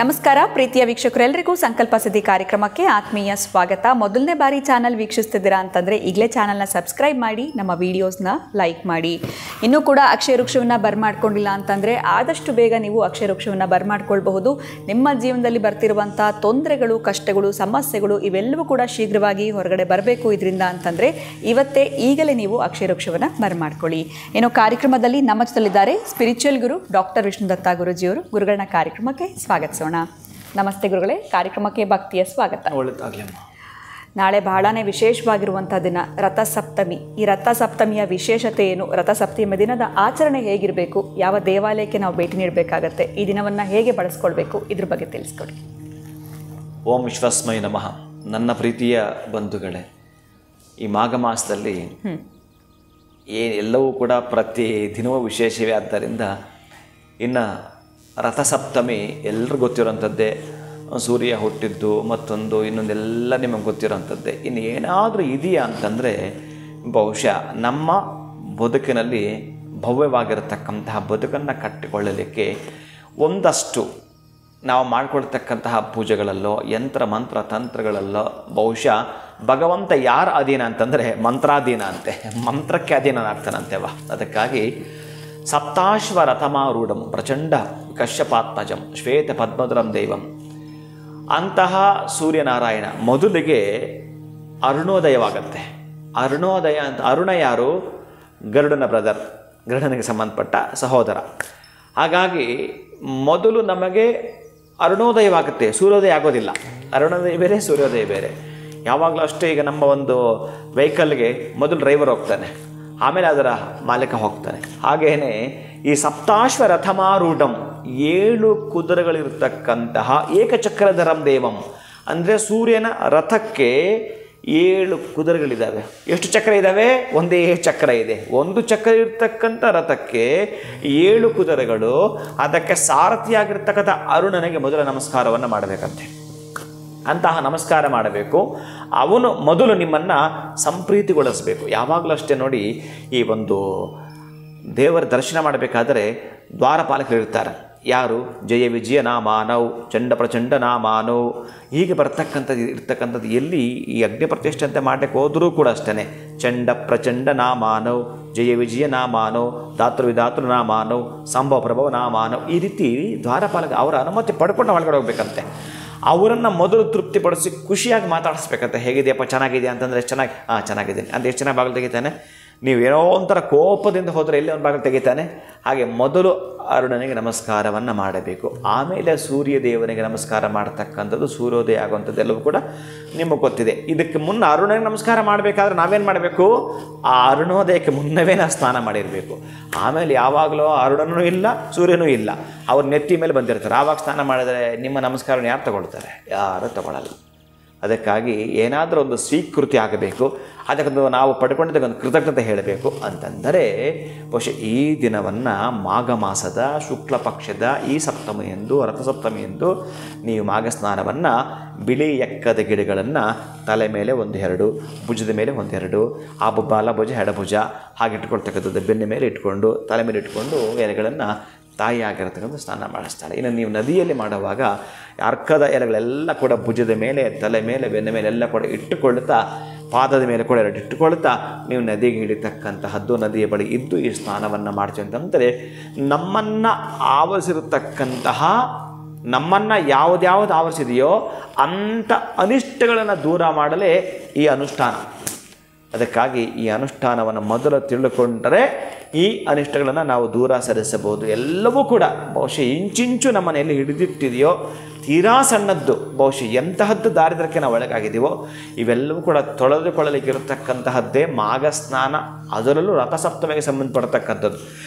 ನಮಸ್ಕಾರ ಪ್ರೀತಿಯ ವೀಕ್ಷಕರೆಲ್ಲರಿಗೂ ಸಂಕಲ್ಪ ಸಿದ್ಧಿ ಕಾರ್ಯಕ್ರಮಕ್ಕೆ ಆತ್ಮೀಯ ಸ್ವಾಗತ. ಮೊದಲನೇ ಬಾರಿ ಚಾನಲ್ ವೀಕ್ಷಿಸ್ತಿದ್ದೀರಾ ಅಂತಂದರೆ ಈಗಲೇ ಚಾನಲ್ನ ಸಬ್ಸ್ಕ್ರೈಬ್ ಮಾಡಿ, ನಮ್ಮ ವೀಡಿಯೋಸ್ನ ಲೈಕ್ ಮಾಡಿ. ಇನ್ನೂ ಕೂಡ ಅಕ್ಷಯ ವೃಕ್ಷವನ್ನು ಬರ್ಮಾಡ್ಕೊಂಡಿಲ್ಲ ಅಂತಂದರೆ ಆದಷ್ಟು ಬೇಗ ನೀವು ಅಕ್ಷಯ ವೃಕ್ಷವನ್ನು ಬರ್ಮಾಡ್ಕೊಳ್ಬಹುದು. ನಿಮ್ಮ ಜೀವನದಲ್ಲಿ ಬರ್ತಿರುವಂಥ ತೊಂದರೆಗಳು, ಕಷ್ಟಗಳು, ಸಮಸ್ಯೆಗಳು ಇವೆಲ್ಲವೂ ಕೂಡ ಶೀಘ್ರವಾಗಿ ಹೊರಗಡೆ ಬರಬೇಕು ಇದರಿಂದ ಅಂತಂದರೆ ಇವತ್ತೇ ಈಗಲೇ ನೀವು ಅಕ್ಷಯ ವೃಕ್ಷವನ್ನು ಬರ್ಮಾಡ್ಕೊಳ್ಳಿ. ಏನೋ ಕಾರ್ಯಕ್ರಮದಲ್ಲಿ ನಮ್ಮ ಜೊತೆಲಿದ್ದಾರೆ ಸ್ಪಿರಿಚುವಲ್ ಗುರು ಡಾಕ್ಟರ್ ವಿಷ್ಣುದತ್ತ ಗುರುಜಿಯವರು. ಗುರುಗಳನ್ನ ಕಾರ್ಯಕ್ರಮಕ್ಕೆ ಸ್ವಾಗತಿಸೋಣ. ನಮಸ್ತೆ ಗುರುಗಳೇ, ಕಾರ್ಯಕ್ರಮಕ್ಕೆ ಭಕ್ತಿಯ ಸ್ವಾಗತ. ನಾಳೆ ಬಹಳನೇ ವಿಶೇಷವಾಗಿರುವಂಥ ದಿನ ರಥಸಪ್ತಮಿ. ಈ ರಥಸಪ್ತಮಿಯ ವಿಶೇಷತೆ ಏನು, ರಥಸಪ್ತಮಿಯ ದಿನದ ಆಚರಣೆ ಹೇಗಿರಬೇಕು, ಯಾವ ದೇವಾಲಯಕ್ಕೆ ನಾವು ಭೇಟಿ ನೀಡಬೇಕಾಗತ್ತೆ, ಈ ದಿನವನ್ನು ಹೇಗೆ ಬಳಸ್ಕೊಳ್ಬೇಕು, ಇದ್ರ ಬಗ್ಗೆ ತಿಳಿಸ್ಕೊಡಿ. ಓಂ ವಿಶ್ವಸ್ಮೈ ನಮಃ. ನನ್ನ ಪ್ರೀತಿಯ ಬಂಧುಗಳೇ, ಈ ಮಾಘ ಮಾಸದಲ್ಲಿ ಎಲ್ಲವೂ ಕೂಡ ಪ್ರತಿ ದಿನವೂ ವಿಶೇಷವೇ. ಆದ್ದರಿಂದ ಇನ್ನು ರಥಸಪ್ತಮಿ ಎಲ್ಲರಿಗೂ ಗೊತ್ತಿರೋಂಥದ್ದೇ. ಸೂರ್ಯ ಹುಟ್ಟಿದ್ದು ಮತ್ತೊಂದು ಇನ್ನೊಂದೆಲ್ಲ ನಿಮಗೆ ಗೊತ್ತಿರೋಂಥದ್ದೇ. ಇನ್ನು ಏನಾದರೂ ಇದೆಯಾ ಅಂತಂದರೆ ಬಹುಶಃ ನಮ್ಮ ಬದುಕಿನಲ್ಲಿ ಭವ್ಯವಾಗಿರತಕ್ಕಂತಹ ಬದುಕನ್ನು ಕಟ್ಟಿಕೊಳ್ಳಲಿಕ್ಕೆ ಒಂದಷ್ಟು ನಾವು ಮಾಡಿಕೊಳ್ತಕ್ಕಂತಹ ಪೂಜೆಗಳಲ್ಲೋ ಯಂತ್ರ ಮಂತ್ರ ತಂತ್ರಗಳಲ್ಲೋ ಬಹುಶಃ ಭಗವಂತ ಯಾರ ಅಧೀನ ಅಂತಂದರೆ ಮಂತ್ರಾಧೀನ ಅಂತೆ, ಮಂತ್ರಕ್ಕೆ ಅಧೀನನಾಗ್ತಾನಂತೆವ. ಅದಕ್ಕಾಗಿ ಸಪ್ತಾಶ್ವ ರಥಮಾರೂಢಂ ಪ್ರಚಂಡ ಕಶ್ಯಪಾತ್ಮಜಂ ಶ್ವೇತ ಪದ್ಮಧರಂ ದೈವಂ. ಅಂತಹ ಸೂರ್ಯನಾರಾಯಣ ಮೊದಲಿಗೆ ಅರುಣೋದಯವಾಗತ್ತೆ. ಅರುಣೋದಯ ಅಂತ, ಅರುಣ ಯಾರು? ಗರುಡನ ಬ್ರದರ್, ಗರುಡನಿಗೆ ಸಂಬಂಧಪಟ್ಟ ಸಹೋದರ. ಹಾಗಾಗಿ ಮೊದಲು ನಮಗೆ ಅರುಣೋದಯವಾಗುತ್ತೆ, ಸೂರ್ಯೋದಯ ಆಗೋದಿಲ್ಲ. ಅರುಣೋದಯ ಬೇರೆ, ಸೂರ್ಯೋದಯ ಬೇರೆ. ಯಾವಾಗಲೂ ಅಷ್ಟೇ. ಈಗ ನಮ್ಮ ಒಂದು ವೆಹಿಕಲ್ಗೆ ಮೊದಲು ಡ್ರೈವರ್ ಹೋಗ್ತಾನೆ, ಆಮೇಲೆ ಅದರ ಮಾಲೀಕ ಹೋಗ್ತಾನೆ. ಹಾಗೇನೆ ಈ ಸಪ್ತಾಶ್ವ ರಥಮಾರೂಢಂ 7 ಕುದುರೆಗಳಿರ್ತಕ್ಕಂತಹ ಏಕಚಕ್ರಧರಂ ದೇವಂ ಅಂದರೆ ಸೂರ್ಯನ ರಥಕ್ಕೆ 7 ಕುದುರೆಗಳಿದ್ದಾವೆ. ಎಷ್ಟು ಚಕ್ರ ಇದ್ದಾವೆ? ಒಂದೇ ಚಕ್ರ ಇದೆ. ಒಂದು ಚಕ್ರ ಇರ್ತಕ್ಕಂಥ ರಥಕ್ಕೆ 7 ಕುದುರೆಗಳು. ಅದಕ್ಕೆ ಸಾರಥಿಯಾಗಿರ್ತಕ್ಕಂಥ ಅರುಣನಿಗೆ ಮೊದಲ ನಮಸ್ಕಾರವನ್ನು ಮಾಡಬೇಕಂತೆ. ಅಂತಹ ನಮಸ್ಕಾರ ಮಾಡಬೇಕು. ಅವನು ಮೊದಲು ನಿಮ್ಮನ್ನು ಸಂಪ್ರೀತಿಗೊಳಿಸಬೇಕು. ಯಾವಾಗಲೂ ಅಷ್ಟೇ ನೋಡಿ, ಈ ಒಂದು ದೇವರ ದರ್ಶನ ಮಾಡಬೇಕಾದರೆ ದ್ವಾರಪಾಲಕರಿರ್ತಾರೆ. ಯಾರು? ಜಯ ವಿಜಯ ನಾಮಾನವ್, ಚಂಡ ಪ್ರಚಂಡ ನಾಮಾನವ್, ಹೀಗೆ ಇರ್ತಕ್ಕಂಥದ್ದು. ಎಲ್ಲಿ ಈ ಅಗ್ನಿ ಪ್ರತಿಷ್ಠೆ ಅಂತ ಮಾಡಲಿಕ್ಕೆ ಹೋದರೂ ಕೂಡ ಅಷ್ಟೇ, ಚಂಡ ಪ್ರಚಂಡ ನಾಮಾನವ್, ಜಯ ವಿಜಯ ನಾಮಾನವ್, ದಾತೃ ವಿಧಾತೃ ನಾಮಾನವ್, ಸಂಭವ ಪ್ರಭವ ನಾಮಾನವ್. ಈ ರೀತಿ ದ್ವಾರಪಾಲಕ ಅವರ ಅನುಮತಿ ಪಡ್ಕೊಂಡು ಒಳಗಡೆ ಹೋಗ್ಬೇಕಂತೆ. ಅವರನ್ನು ಮೊದಲು ತೃಪ್ತಿಪಡಿಸಿ ಖುಷಿಯಾಗಿ ಮಾತಾಡಿಸ್ಬೇಕಂತ. ಹೇಗಿದೆಯಪ್ಪ, ಚೆನ್ನಾಗಿದೆಯಾ ಅಂತಂದರೆ ಚೆನ್ನಾಗಿದ್ದೀನಿ ಅಂತ. ಎಷ್ಟು ಚೆನ್ನಾಗಿ ಬಾಗಿಲು ತೆಗಿತಾನೆ. ನೀವು ಏನೋ ಒಂಥರ ಕೋಪದಿಂದ ಹೋದರೆ ಎಲ್ಲಿ ಒಂದು ಬಾಗಿಲು ತೆಗಿತಾನೆ. ಹಾಗೆ ಮೊದಲು ಅರುಣನಿಗೆ ನಮಸ್ಕಾರವನ್ನು ಮಾಡಬೇಕು. ಆಮೇಲೆ ಸೂರ್ಯ ದೇವನಿಗೆ ನಮಸ್ಕಾರ ಮಾಡ್ತಕ್ಕಂಥದ್ದು, ಸೂರ್ಯೋದಯ ಆಗುವಂಥದ್ದು ಎಲ್ಲವೂ ಕೂಡ ನಿಮಗೆ ಗೊತ್ತಿದೆ. ಇದಕ್ಕೆ ಮುನ್ನ ಅರುಣನಿಗೆ ನಮಸ್ಕಾರ ಮಾಡಬೇಕಾದ್ರೆ ನಾವೇನು ಮಾಡಬೇಕು? ಆ ಅರುಣೋದಯಕ್ಕೆ ಮುನ್ನವೇ ನಾವು ಸ್ನಾನ ಮಾಡಿರಬೇಕು. ಆಮೇಲೆ ಯಾವಾಗಲೂ ಅರುಣನೂ ಇಲ್ಲ, ಸೂರ್ಯನೂ ಇಲ್ಲ, ಅವ್ರ ನೆತ್ತಿ ಮೇಲೆ ಬಂದಿರ್ತಾರೆ. ಆವಾಗ ಸ್ನಾನ ಮಾಡಿದರೆ ನಿಮ್ಮ ನಮಸ್ಕಾರವನ್ನು ಯಾರು ತಗೊಳ್ತಾರೆ? ಯಾರೂ ತಗೊಳ್ಳಲ್ಲ. ಅದಕ್ಕಾಗಿ ಏನಾದರೂ ಒಂದು ಸ್ವೀಕೃತಿ ಆಗಬೇಕು. ಅದಕ್ಕೊಂದು ನಾವು ಪಡ್ಕೊಂಡಿದ್ದಾಗ ಒಂದು ಕೃತಜ್ಞತೆ ಹೇಳಬೇಕು ಅಂತಂದರೆ ಬಹುಶಃ ಈ ದಿನವನ್ನು ಮಾಘ ಮಾಸದ ಶುಕ್ಲ ಪಕ್ಷದ ಈ ಸಪ್ತಮಿಯಂದು, ರಥಸಪ್ತಮಿಯಂದು ನೀವು ಮಾಘ ಸ್ನಾನವನ್ನು ಬಿಳಿ ಎಕ್ಕದ ಗಿಡಗಳನ್ನು ತಲೆ ಮೇಲೆ 1-2, ಭುಜದ ಮೇಲೆ 1-2, ಆ ಬಾಲಭುಜ ಎಡಭುಜ ಹಾಗೆ ಇಟ್ಕೊಳ್ತಕ್ಕಂಥದ್ದು ಬೆನ್ನ ಮೇಲೆ ಇಟ್ಕೊಂಡು, ತಲೆ ಮೇಲೆ ಇಟ್ಕೊಂಡು ಎಲೆಗಳನ್ನು ತಾಯಿ ಆಗಿರತಕ್ಕಂಥ ಸ್ನಾನ ಮಾಡಿಸ್ತಾಳೆ. ಇನ್ನು ನೀವು ನದಿಯಲ್ಲಿ ಮಾಡುವಾಗ ಅರ್ಕದ ಎಲೆಗಳೆಲ್ಲ ಕೂಡ ಭುಜದ ಮೇಲೆ, ತಲೆ ಮೇಲೆ, ಬೆನ್ನ ಮೇಲೆ ಎಲ್ಲ ಕೂಡ ಇಟ್ಟುಕೊಳ್ಳುತ್ತಾ, ಪಾದದ ಮೇಲೆ ಕೂಡ ಇಟ್ಟುಕೊಳ್ಳುತ್ತಾ ನೀವು ನದಿಗೆ ಹಿಡಿತಕ್ಕಂತಹದ್ದು, ನದಿಯ ಬಳಿ ಇದ್ದು ಈ ಸ್ನಾನವನ್ನು ಮಾಡ್ತೀವಿ ಅಂತಂದರೆ ನಮ್ಮನ್ನು ಆವರಿಸಿರತಕ್ಕಂತಹ, ನಮ್ಮನ್ನು ಯಾವುದ್ಯಾವುದು ಆವರಿಸಿದೆಯೋ ಅಂಥ ಅನಿಷ್ಟಗಳನ್ನು ದೂರ ಮಾಡಲೇ ಈ ಅನುಷ್ಠಾನ. ಅದಕ್ಕಾಗಿ ಈ ಅನುಷ್ಠಾನವನ್ನು ಮೊದಲು ತಿಳಿದುಕೊಂಡರೆ ಈ ಅನಿಷ್ಟಗಳನ್ನು ನಾವು ದೂರ ಸರಿಸಬಹುದು. ಎಲ್ಲವೂ ಕೂಡ ಬಹುಶಃ ಇಂಚಿಂಚು ನಮ್ಮ ಮನೆಯಲ್ಲಿ ಹಿಡಿದಿಟ್ಟಿದೆಯೋ, ತೀರಾ ಸಣ್ಣದ್ದು, ಬಹುಶಃ ಎಂತಹದ್ದು ದಾರಿದ್ರ್ಯಕ್ಕೆ ನಾವು ಒಳಗಾಗಿದ್ದೀವೋ ಇವೆಲ್ಲವೂ ಕೂಡ ತೊಳೆದುಕೊಳ್ಳಲಿಕ್ಕೆ ಇರತಕ್ಕಂತಹದ್ದೇ ಮಾಘ ಸ್ನಾನ. ಅದರಲ್ಲೂ ರಥಸಪ್ತಮಿಗೆ ಸಂಬಂಧಪಡ್ತಕ್ಕಂಥದ್ದು.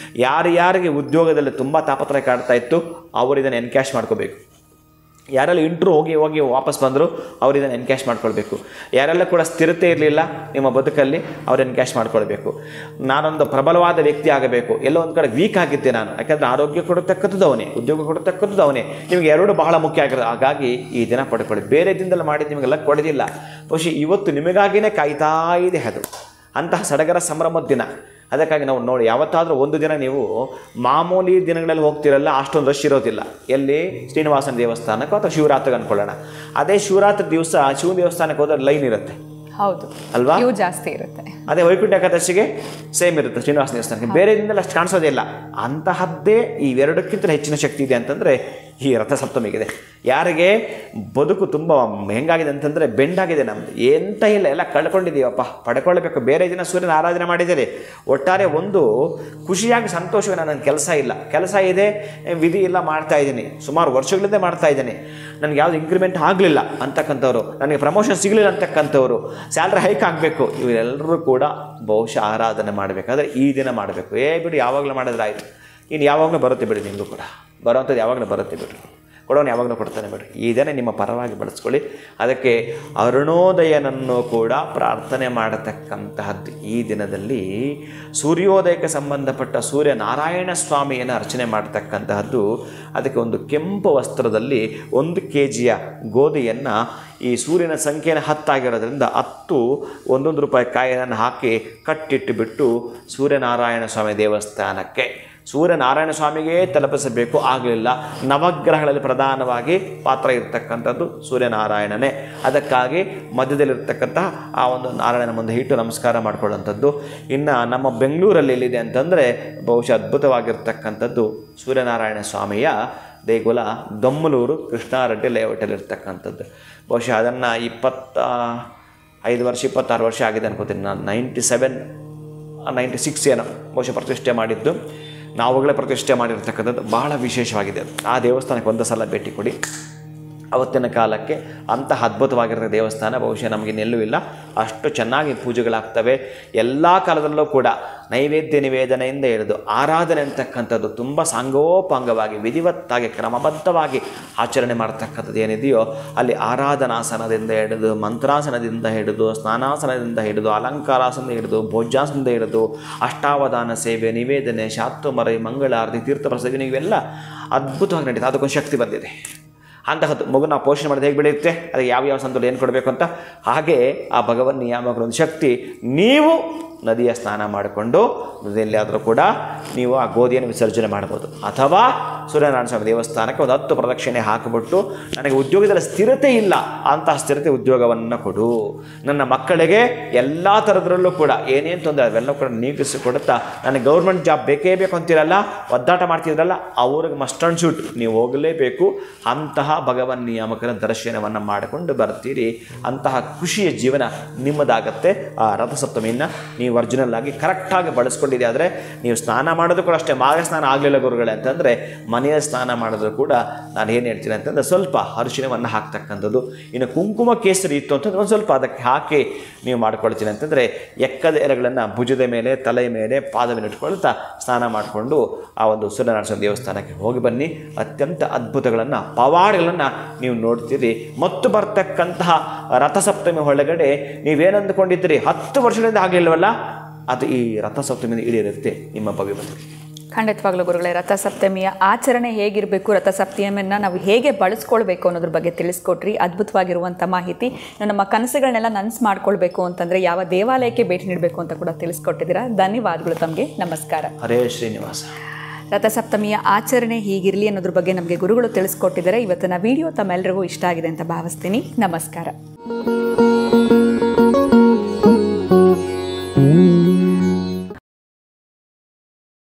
ಯಾರಿಗೆ ಉದ್ಯೋಗದಲ್ಲಿ ತುಂಬ ತಾಪತ್ರಯ ಕಾಡ್ತಾ ಇತ್ತು ಅವರು ಇದನ್ನು ಎನ್ಕ್ಯಾಶ್ ಮಾಡ್ಕೋಬೇಕು. ಯಾರೆಲ್ಲ ಇಂಟ್ರೂ ಹೋಗಿ ವಾಪಸ್ ಬಂದರು ಅವ್ರು ಇದನ್ನು ಎನ್ಕ್ಯಾಶ್ ಮಾಡ್ಕೊಳ್ಬೇಕು. ಯಾರೆಲ್ಲ ಕೂಡ ಸ್ಥಿರತೆ ಇರಲಿಲ್ಲ ನಿಮ್ಮ ಬದುಕಲ್ಲಿ ಅವ್ರು ಎನ್ಕ್ಯಾಶ್ ಮಾಡ್ಕೊಳ್ಬೇಕು. ನಾನೊಂದು ಪ್ರಬಲವಾದ ವ್ಯಕ್ತಿ ಆಗಬೇಕು, ಎಲ್ಲೋ ಒಂದು ಕಡೆ ವೀಕ್ ಆಗಿದ್ದೆ ನಾನು, ಯಾಕಂದರೆ ಆರೋಗ್ಯ ಕೊಡತಕ್ಕದ್ದು ಅವನೇ, ಉದ್ಯೋಗ ಕೊಡತಕ್ಕದ್ದು ಅವನೇ. ನಿಮಗೆ ಎರಡು ಬಹಳ ಮುಖ್ಯ ಆಗಿರೋದು. ಹಾಗಾಗಿ ಈ ದಿನ ಪಡ್ಕೊಳ್ಳಿ. ಬೇರೆ ದಿನದಲ್ಲಿ ಮಾಡಿದ್ದು ನಿಮಗೆಲ್ಲ ಕೊಡೋದಿಲ್ಲ. ಬಹುಶಃ ಇವತ್ತು ನಿಮಗಾಗಿಯೇ ಕಾಯ್ತಾ ಇದೆ ಅದು. ಅಂತಹ ಸಡಗರ ಸಂಭ್ರಮದ ದಿನ. ಅದಕ್ಕಾಗಿ ನಾವು ನೋಡಿ, ಯಾವತ್ತಾದರೂ ಒಂದು ದಿನ ನೀವು ಮಾಮೂಲಿ ದಿನಗಳಲ್ಲಿ ಹೋಗ್ತಿರಲ್ಲ, ಅಷ್ಟೊಂದು ರಶ್ ಇರೋದಿಲ್ಲ. ಎಲ್ಲಿ? ಶ್ರೀನಿವಾಸನ ದೇವಸ್ಥಾನಕ್ಕೋ ಅಥವಾ ಶಿವರಾತ್ರಿಗೆ ಅಂದ್ಕೊಳ್ಳೋಣ. ಅದೇ ಶಿವರಾತ್ರಿ ದಿವಸ ಶಿವನ ದೇವಸ್ಥಾನಕ್ಕೆ ಹೋದ್ರೆ ಲೈನ್ ಇರುತ್ತೆ, ಹೌದು ಅಲ್ವಾ? ಜಾಸ್ತಿ ಇರುತ್ತೆ. ಅದೇ ವೈಕುಂಠ ಏಕಾದಶಿಗೆ ಸೇಮ್ ಇರುತ್ತೆ ಶ್ರೀನಿವಾಸ ದೇವಸ್ಥಾನಕ್ಕೆ. ಬೇರೆ ದಿನದಲ್ಲಿ ಅಷ್ಟು ಕಾಣಿಸೋದಿಲ್ಲ. ಅಂತಹದ್ದೇ ಇವೆರಡಕ್ಕಿಂತ ಹೆಚ್ಚಿನ ಶಕ್ತಿ ಇದೆ ಅಂತಂದರೆ ಈ ರಥಸಪ್ತಮಿಗಿದೆ. ಯಾರಿಗೆ ಬದುಕು ತುಂಬ ಹೆಂಗಾಗಿದೆ ಅಂತಂದರೆ ಬೆಂಡಾಗಿದೆ, ನಮ್ಮದು ಎಂತ ಇಲ್ಲ, ಎಲ್ಲ ಕಳ್ಕೊಂಡಿದ್ದೀವಪ್ಪ, ಪಡ್ಕೊಳ್ಬೇಕು. ಬೇರೆ ದಿನ ಸೂರ್ಯನ ಆರಾಧನೆ ಮಾಡಿದ್ದೀರಿ, ಒಟ್ಟಾರೆ ಒಂದು ಖುಷಿಯಾಗಿ ಸಂತೋಷವೇ. ನನ್ನ ಕೆಲಸ ಇದೆ, ವಿಧಿ ಇಲ್ಲ, ಮಾಡ್ತಾ ಇದ್ದೀನಿ, ಸುಮಾರು ವರ್ಷಗಳಿಂದ ಮಾಡ್ತಾ ಇದ್ದೀನಿ, ನನಗೆ ಯಾವುದು ಇಂಕ್ರಿಮೆಂಟ್ ಆಗಲಿಲ್ಲ ಅಂತಕ್ಕಂಥವ್ರು, ನನಗೆ ಪ್ರಮೋಷನ್ ಸಿಗಲಿಲ್ಲ ಅಂತಕ್ಕಂಥವ್ರು, ಸ್ಯಾಲ್ರಿ ಹೈಕ್ ಆಗಬೇಕು, ಇವರೆಲ್ಲರೂ ಕೂಡ ಬಹುಶಃ ಆರಾಧನೆ ಮಾಡಬೇಕಾದ್ರೆ ಈ ದಿನ ಮಾಡಬೇಕು. ಬಿಡಿ ಯಾವಾಗಲೂ ಮಾಡಿದ್ರೆ ಆಯಿತು, ಇನ್ನು ಯಾವಾಗಲೂ ಬರುತ್ತೆ ಬಿಡಿ, ನಿಮಗೂ ಕೂಡ ಬರೋವಂಥದ್ದು ಯಾವಾಗಲೂ ಬರುತ್ತೆ ಬಿಡ್ರಿ, ಕೊಡೋನು ಯಾವಾಗಲೂ ಕೊಡ್ತಾನೆ ಬಿಡ್ರಿ. ಈ ದಿನ ನಿಮ್ಮ ಪರವಾಗಿ ಬಳಸ್ಕೊಳ್ಳಿ. ಅದಕ್ಕೆ ಅರುಣೋದಯನನ್ನು ಕೂಡ ಪ್ರಾರ್ಥನೆ ಮಾಡತಕ್ಕಂತಹದ್ದು. ಈ ದಿನದಲ್ಲಿ ಸೂರ್ಯೋದಯಕ್ಕೆ ಸಂಬಂಧಪಟ್ಟ ಸೂರ್ಯನಾರಾಯಣ ಸ್ವಾಮಿಯನ್ನು ಅರ್ಚನೆ ಮಾಡತಕ್ಕಂತಹದ್ದು. ಅದಕ್ಕೆ ಒಂದು ಕೆಂಪು ವಸ್ತ್ರದಲ್ಲಿ 1 kg ಗೋಧಿಯನ್ನು, ಈ ಸೂರ್ಯನ ಸಂಖ್ಯೆನ 10 ಆಗಿರೋದ್ರಿಂದ 10 1 ರೂಪಾಯಿ ಕಾಯಿಯನ್ನು ಹಾಕಿ ಕಟ್ಟಿಟ್ಟು ಬಿಟ್ಟು ಸೂರ್ಯನಾರಾಯಣ ಸ್ವಾಮಿ ದೇವಸ್ಥಾನಕ್ಕೆ ಸೂರ್ಯನಾರಾಯಣ ಸ್ವಾಮಿಗೆ ತಲುಪಿಸಬೇಕು. ಆಗಲಿಲ್ಲ, ನವಗ್ರಹಗಳಲ್ಲಿ ಪ್ರಧಾನವಾಗಿ ಪಾತ್ರ ಇರತಕ್ಕಂಥದ್ದು ಸೂರ್ಯನಾರಾಯಣನೇ. ಅದಕ್ಕಾಗಿ ಮಧ್ಯದಲ್ಲಿರ್ತಕ್ಕಂತಹ ಆ ಒಂದು ನಾರಾಯಣನ ಮುಂದೆ ಇಟ್ಟು ನಮಸ್ಕಾರ ಮಾಡ್ಕೊಳ್ಳೋಂಥದ್ದು. ಇನ್ನು ನಮ್ಮ ಬೆಂಗಳೂರಲ್ಲಿ ಎಲ್ಲಿದೆ ಅಂತಂದರೆ ಬಹುಶಃ ಅದ್ಭುತವಾಗಿರ್ತಕ್ಕಂಥದ್ದು ಸೂರ್ಯನಾರಾಯಣ ಸ್ವಾಮಿಯ ದೇಗುಲ, ದೊಮ್ಮಲೂರು ಕೃಷ್ಣಾರೆಡ್ಡಿ ಲೇಔಟಲ್ಲಿರ್ತಕ್ಕಂಥದ್ದು. ಬಹುಶಃ ಅದನ್ನು 25 ವರ್ಷ 26 ವರ್ಷ ಆಗಿದೆ ಅನ್ಕೋತೀನಿ ನಾನು. 97 96 ಏನೋ ಬಹುಶಃ ಪ್ರತಿಷ್ಠೆ ಮಾಡಿದ್ದು. ನಾವುಗಳೇ ಪ್ರತಿಷ್ಠೆ ಮಾಡಿರ್ತಕ್ಕಂಥದ್ದು. ಬಹಳ ವಿಶೇಷವಾಗಿದೆ ಅದು. ಆ ದೇವಸ್ಥಾನಕ್ಕೆ ಒಂದು ಸಲ ಭೇಟಿ ಕೊಡಿ. ಅವತ್ತಿನ ಕಾಲಕ್ಕೆ ಅಂತಹ ಅದ್ಭುತವಾಗಿರೋ ದೇವಸ್ಥಾನ ಬಹುಶಃ ನಮಗಿನ್ನೆಲ್ಲೂ ಇಲ್ಲ. ಅಷ್ಟು ಚೆನ್ನಾಗಿ ಪೂಜೆಗಳಾಗ್ತವೆ. ಎಲ್ಲ ಕಾಲದಲ್ಲೂ ಕೂಡ ನೈವೇದ್ಯ ನಿವೇದನೆಯಿಂದ ಹಿಡಿದು ಆರಾಧನೆ ಅಂತಕ್ಕಂಥದ್ದು ತುಂಬ ಸಾಂಗೋಪಾಂಗವಾಗಿ ವಿಧಿವತ್ತಾಗಿ ಕ್ರಮಬದ್ಧವಾಗಿ ಆಚರಣೆ ಮಾಡ್ತಕ್ಕಂಥದ್ದು ಏನಿದೆಯೋ ಅಲ್ಲಿ ಆರಾಧನಾಸನದಿಂದ ಹಿಡಿದು ಮಂತ್ರಾಸನದಿಂದ ಹಿಡಿದು ಸ್ನಾನಾಸನದಿಂದ ಹಿಡಿದು ಅಲಂಕಾರಾಸನದಿಂದ ಹಿಡಿದು ಭೋಜ್ಯಾಸನದಿಂದ ಹಿಡಿದು ಅಷ್ಟಾವಧಾನ ಸೇವೆ, ನಿವೇದನೆ, ಶಾತ್ತುಮರೈ, ಮಂಗಳಾರತಿ, ತೀರ್ಥಪ್ರಸಾದ ಇವೆಲ್ಲ ಅದ್ಭುತವಾಗಿ ನಡೀತದೆ. ಅದಕ್ಕೊಂದು ಶಕ್ತಿ ಬಂದಿದೆ. ಅಂತಹದ್ದು ಮಗುನ ಪೋಷಣೆ ಮಾಡೋದು ಹೇಗೆ ಬೆಳೆಯುತ್ತೆ, ಅದಕ್ಕೆ ಯಾವ ಸಂದರ್ಭದಲ್ಲಿ ಏನು ಕೊಡಬೇಕು ಅಂತ, ಹಾಗೆ ಆ ಭಗವನ್ ನಿಯಾಮಕರ ಒಂದು ಶಕ್ತಿ. ನೀವು ನದಿಯ ಸ್ನಾನ ಮಾಡಿಕೊಂಡು ನದಿಯಲ್ಲಾದರೂ ಕೂಡ ನೀವು ಆ ಗೋಧಿಯನ್ನು ವಿಸರ್ಜನೆ ಮಾಡ್ಬೋದು. ಅಥವಾ ಸೂರ್ಯನಾರಾಯಣ ಸ್ವಾಮಿ ದೇವಸ್ಥಾನಕ್ಕೆ ಒಂದು 10 ಪ್ರದಕ್ಷಿಣೆ ಹಾಕಿಬಿಟ್ಟು, ನನಗೆ ಉದ್ಯೋಗದಲ್ಲಿ ಸ್ಥಿರತೆ ಇಲ್ಲ, ಅಂತಹ ಸ್ಥಿರತೆ ಉದ್ಯೋಗವನ್ನು ಕೊಡು, ನನ್ನ ಮಕ್ಕಳಿಗೆ ಎಲ್ಲ ಥರದ್ರಲ್ಲೂ ಕೂಡ ಏನೇನು ತೊಂದರೆ ಅವೆಲ್ಲ ಕೂಡ ನೀಗಿಸಿಕೊಡುತ್ತಾ, ನನಗೆ ಗೌರ್ಮೆಂಟ್ ಜಾಬ್ ಬೇಕೇ ಬೇಕು ಅಂತೀರಲ್ಲ, ಒದ್ದಾಟ ಮಾಡ್ತಿದ್ರಲ್ಲ, ಅವ್ರಿಗೆ ಮಸ್ಟ್ ಆ್ಯಂಡ್ ಶೂಟ್ ನೀವು ಹೋಗಲೇಬೇಕು. ಅಂತಹ ಭಗವನ್ ನಿಯಾಮಕರ ದರ್ಶನವನ್ನು ಮಾಡಿಕೊಂಡು ಬರ್ತೀರಿ. ಅಂತಹ ಖುಷಿಯ ಜೀವನ ನಿಮ್ಮದಾಗತ್ತೆ. ಆ ರಥಸಪ್ತಮಿಯನ್ನು ನೀವು ಒರಿಜಿನಲ್ ಆಗಿ ಕರೆಕ್ಟಾಗಿ ಬಳಸ್ಕೊಂಡಿದೆ ಆದರೆ ನೀವು ಸ್ನಾನ ಮಾಡೋದು ಕೂಡ ಅಷ್ಟೇ. ಮಾಘ ಸ್ನಾನ ಆಗಲಿಲ್ಲ ಗುರುಗಳೇ ಅಂತಂದರೆ ಮನೆಯ ಸ್ನಾನ ಮಾಡಿದ್ರು ಕೂಡ ನಾನು ಏನು ಹೇಳ್ತೀನಿ ಅಂತಂದರೆ ಸ್ವಲ್ಪ ಅರಿಶಿಣವನ್ನು ಹಾಕ್ತಕ್ಕಂಥದ್ದು. ಇನ್ನು ಕುಂಕುಮ ಕೇಸರಿ ಇತ್ತು ಅಂತಂದ್ರೆ ಒಂದು ಸ್ವಲ್ಪ ಅದಕ್ಕೆ ಹಾಕಿ ನೀವು ಮಾಡ್ಕೊಳ್ತೀನಿ ಅಂತಂದರೆ ಎಕ್ಕದ ಎಲೆಗಳನ್ನು ಭುಜದ ಮೇಲೆ, ತಲೆಯ ಮೇಲೆ, ಪಾದ ಮೇಲೆ ಇಟ್ಕೊಳ್ತಾ ಸ್ನಾನ ಮಾಡಿಕೊಂಡು ಆ ಒಂದು ಸೂರ್ಯನಾರಾಯಣ ದೇವಸ್ಥಾನಕ್ಕೆ ಹೋಗಿ ಬನ್ನಿ. ಅತ್ಯಂತ ಅದ್ಭುತಗಳನ್ನು, ಪವಾಡಗಳನ್ನು ನೀವು ನೋಡ್ತೀರಿ. ಮತ್ತು ಬರ್ತಕ್ಕಂತಹ ರಥಸಪ್ತಮಿ ಒಳಗಡೆ ನೀವೇನು ಅಂದುಕೊಂಡಿದ್ದೀರಿ 10 ವರ್ಷಗಳಿಂದ ಆಗಲಿಲ್ಲವಲ್ಲ, ಅದು ಈ ರಥಸಪ್ತಮಿಯಿಂದ ಈಡೇರುತ್ತೆ ನಿಮ್ಮ ಭವ್ಯ ಬದುಕಿಗೆ. ಖಂಡಿತವಾಗ್ಲೂ ಗುರುಗಳೇ, ರಥಸಪ್ತಮಿಯ ಆಚರಣೆ ಹೇಗಿರಬೇಕು, ರಥಸಪ್ತಮಿಯನ್ನು ನಾವು ಹೇಗೆ ಬಳಸ್ಕೊಳ್ಬೇಕು ಅನ್ನೋದ್ರ ಬಗ್ಗೆ ತಿಳಿಸ್ಕೊಟ್ರಿ. ಅದ್ಭುತವಾಗಿರುವಂಥ ಮಾಹಿತಿ. ನಮ್ಮ ಕನಸುಗಳನ್ನೆಲ್ಲ ನನಸು ಮಾಡ್ಕೊಳ್ಬೇಕು ಅಂತಂದರೆ ಯಾವ ದೇವಾಲಯಕ್ಕೆ ಭೇಟಿ ನೀಡಬೇಕು ಅಂತ ಕೂಡ ತಿಳಿಸ್ಕೊಟ್ಟಿದ್ದೀರಾ. ಧನ್ಯವಾದಗಳು ತಮಗೆ. ನಮಸ್ಕಾರ. ಹರೇ ಶ್ರೀನಿವಾಸ. ರಥಸಪ್ತಮಿಯ ಆಚರಣೆ ಹೀಗಿರಲಿ ಅನ್ನೋದ್ರ ಬಗ್ಗೆ ನಮಗೆ ಗುರುಗಳು ತಿಳಿಸ್ಕೊಟ್ಟಿದ್ದಾರೆ. ಇವತ್ತಿನ ವಿಡಿಯೋ ತಮ್ಮೆಲ್ಲರಿಗೂ ಇಷ್ಟ ಆಗಿದೆ ಅಂತ ಭಾವಿಸ್ತೀನಿ. ನಮಸ್ಕಾರ.